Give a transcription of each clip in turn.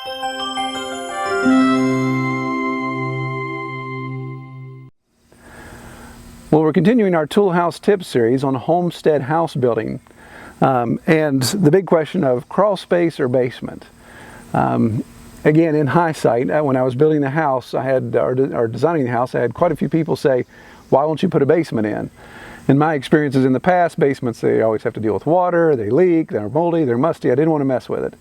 Well, we're continuing our Tool House Tips series on homestead house building. And the big question of crawl space or basement. Again, in hindsight, when I was building the house, or designing the house, I had quite a few people say, why won't you put a basement in? In my experiences in the past, basements, they always have to deal with water, they leak, they're moldy, they're musty. I didn't want to mess with it.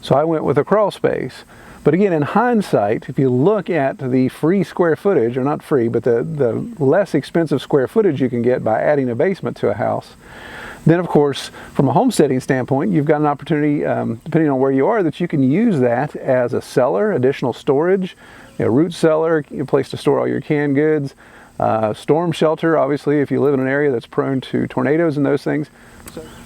So I went with a crawl space. But again, in hindsight, if you look at the free square footage, or not free, but the less expensive square footage you can get by adding a basement to a house, then of course, from a homesteading standpoint, you've got an opportunity, depending on where you are, that you can use that as a cellar, additional storage, root cellar, a place to store all your canned goods, storm shelter, obviously, if you live in an area that's prone to tornadoes and those things.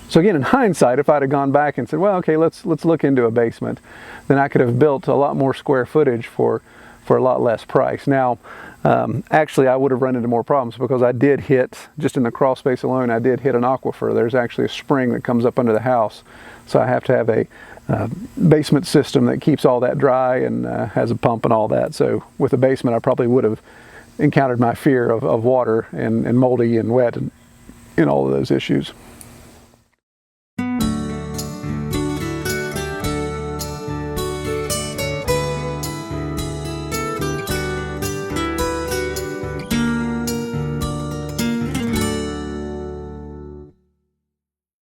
So again, in hindsight, if I'd have gone back and said, well, okay, let's look into a basement, then I could have built a lot more square footage for a lot less price. Now, actually, I would have run into more problems because I did hit, just in the crawl space alone, I did hit an aquifer. There's actually a spring that comes up under the house. So I have to have a basement system that keeps all that dry and has a pump and all that. So with a basement, I probably would have encountered my fear of water and moldy and wet and all of those issues.